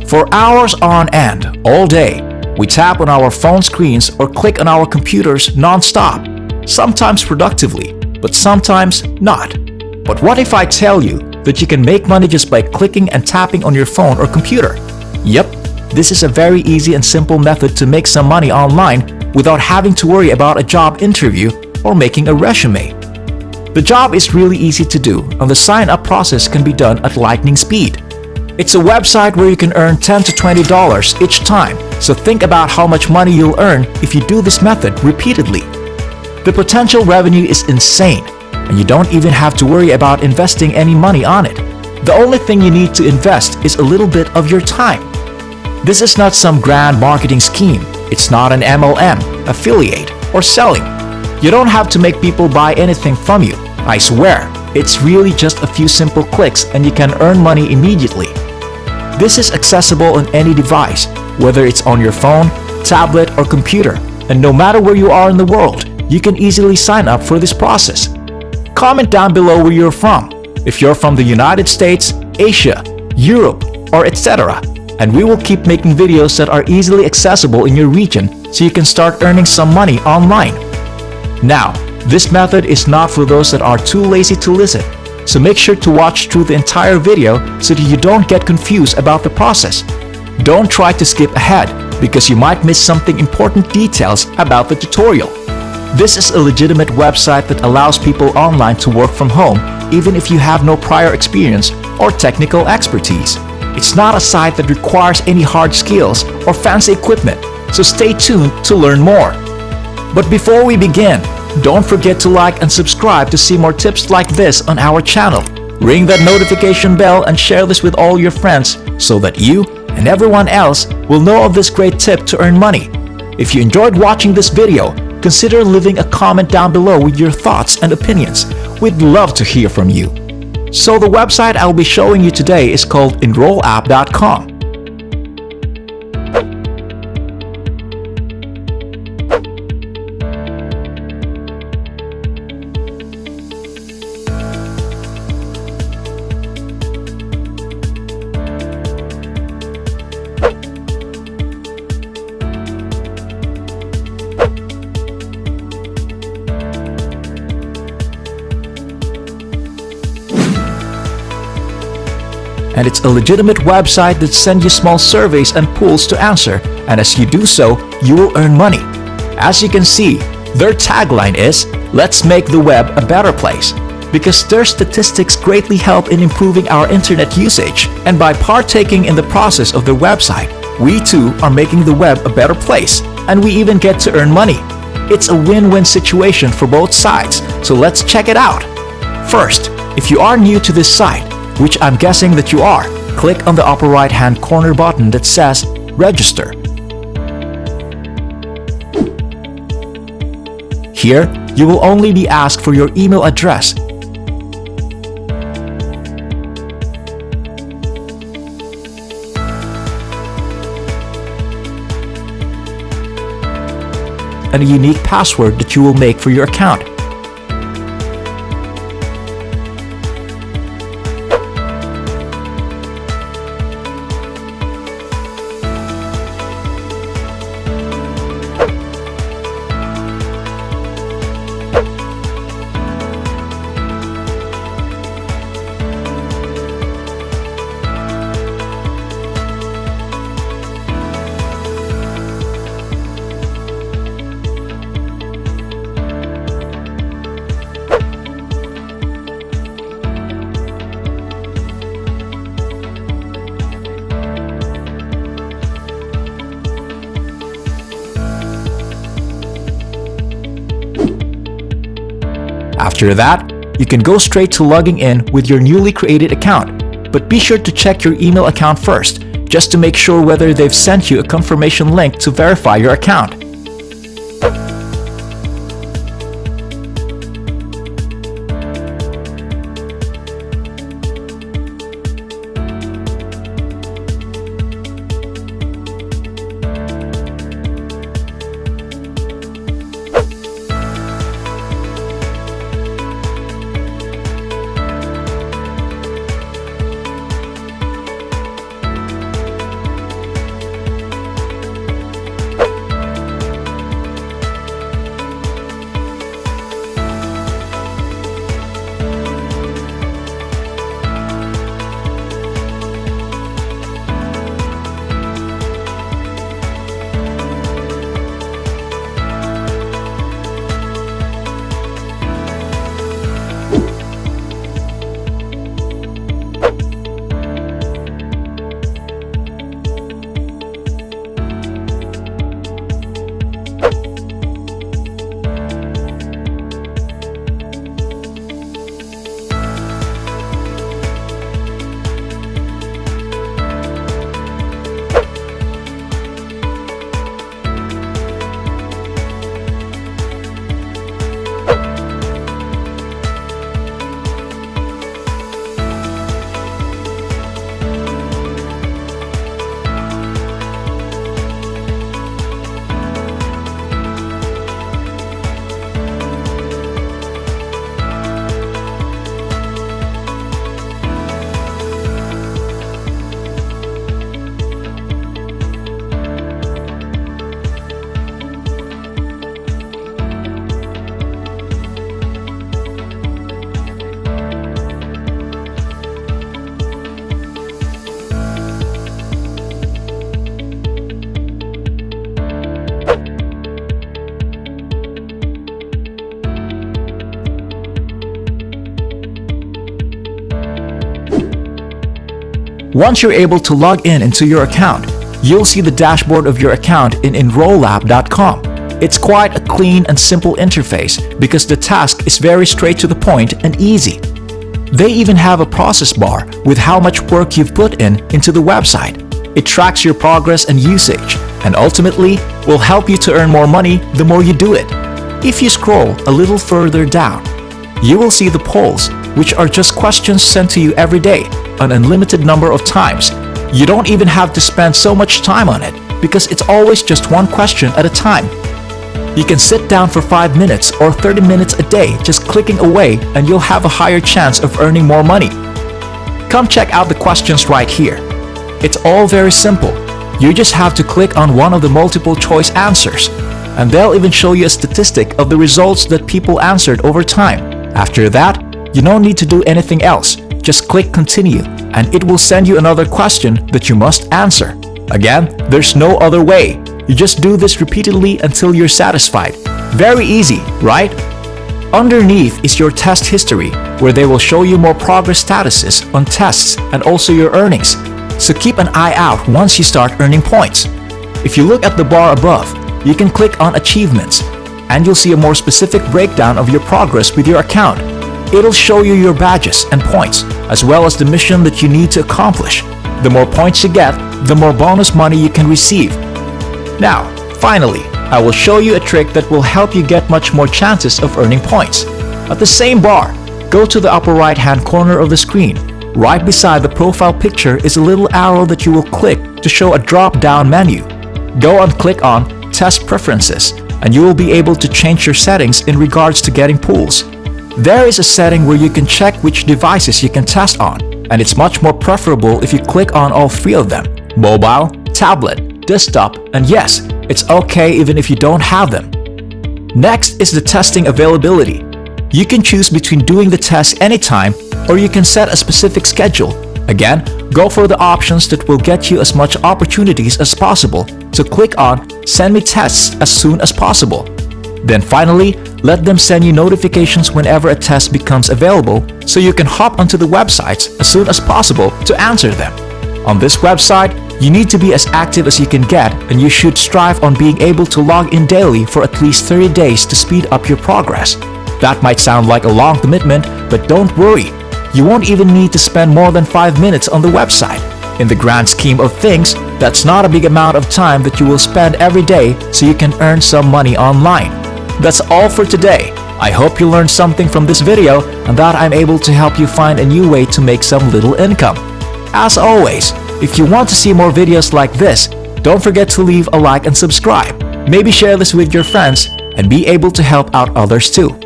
For hours on end, all day, we tap on our phone screens or click on our computers non-stop, sometimes productively, but sometimes not. But what if I tell you that you can make money just by clicking and tapping on your phone or computer? Yep, this is a very easy and simple method to make some money online without having to worry about a job interview or making a resume. The job is really easy to do, and the sign-up process can be done at lightning speed. It's a website where you can earn $10 to $20 each time, so think about how much money you'll earn if you do this method repeatedly. The potential revenue is insane, and you don't even have to worry about investing any money on it. The only thing you need to invest is a little bit of your time. This is not some grand marketing scheme. It's not an MLM, affiliate, or selling. You don't have to make people buy anything from you. I swear, it's really just a few simple clicks and you can earn money immediately. This is accessible on any device, whether it's on your phone, tablet, or computer, and no matter where you are in the world, you can easily sign up for this process. Comment down below where you're from, if you're from the United States, Asia, Europe, or etc., and we will keep making videos that are easily accessible in your region so you can start earning some money online. Now, this method is not for those that are too lazy to listen, so make sure to watch through the entire video so that you don't get confused about the process. Don't try to skip ahead because you might miss something important details about the tutorial. This is a legitimate website that allows people online to work from home even if you have no prior experience or technical expertise. It's not a site that requires any hard skills or fancy equipment, so stay tuned to learn more. But before we begin, don't forget to like and subscribe to see more tips like this on our channel. Ring that notification bell and share this with all your friends so that you and everyone else will know of this great tip to earn money. If you enjoyed watching this video, consider leaving a comment down below with your thoughts and opinions. We'd love to hear from you. So the website I'll be showing you today is called enrollapp.com. And it's a legitimate website that sends you small surveys and polls to answer, and as you do so, you will earn money. As you can see, their tagline is, "Let's make the web a better place," because their statistics greatly help in improving our internet usage, and by partaking in the process of their website, we too are making the web a better place, and we even get to earn money. It's a win-win situation for both sides, so let's check it out. First, if you are new to this site, which I'm guessing that you are, click on the upper right-hand corner button that says Register. Here, you will only be asked for your email address. And a unique password that you will make for your account. After that, you can go straight to logging in with your newly created account, but be sure to check your email account first, just to make sure whether they've sent you a confirmation link to verify your account. Once you're able to log in into your account, you'll see the dashboard of your account in enrollapp.com. It's quite a clean and simple interface because the task is very straight to the point and easy. They even have a process bar with how much work you've put into the website. It tracks your progress and usage, and ultimately will help you to earn more money the more you do it. If you scroll a little further down, you will see the polls, which are just questions sent to you every day, an unlimited number of times. You don't even have to spend so much time on it because it's always just one question at a time. You can sit down for 5 minutes or 30 minutes a day just clicking away, and you'll have a higher chance of earning more money. Come check out the questions right here. It's all very simple. You just have to click on one of the multiple choice answers, and they'll even show you a statistic of the results that people answered over time. After that, you don't need to do anything else. Just click continue, and it will send you another question that you must answer. Again, there's no other way. You just do this repeatedly until you're satisfied. Very easy, right? Underneath is your test history, where they will show you more progress statuses on tests and also your earnings. So keep an eye out once you start earning points. If you look at the bar above, you can click on Achievements, and you'll see a more specific breakdown of your progress with your account. It'll show you your badges and points, as well as the mission that you need to accomplish. The more points you get, the more bonus money you can receive. Now, finally, I will show you a trick that will help you get much more chances of earning points. At the same bar, go to the upper right-hand corner of the screen. Right beside the profile picture is a little arrow that you will click to show a drop-down menu. Go and click on Test Preferences, and you will be able to change your settings in regards to getting pools. There is a setting where you can check which devices you can test on, and it's much more preferable if you click on all three of them: mobile, tablet, desktop, and yes, it's okay even if you don't have them. Next is the testing availability. You can choose between doing the test anytime, or you can set a specific schedule. Again, go for the options that will get you as much opportunities as possible, so click on Send me tests as soon as possible. Then finally, let them send you notifications whenever a test becomes available, so you can hop onto the websites as soon as possible to answer them. On this website, you need to be as active as you can get, and you should strive on being able to log in daily for at least 30 days to speed up your progress. That might sound like a long commitment, but don't worry. You won't even need to spend more than 5 minutes on the website. In the grand scheme of things, that's not a big amount of time that you will spend every day, so you can earn some money online. That's all for today. I hope you learned something from this video and that I'm able to help you find a new way to make some little income. As always, if you want to see more videos like this, don't forget to leave a like and subscribe. Maybe share this with your friends and be able to help out others too.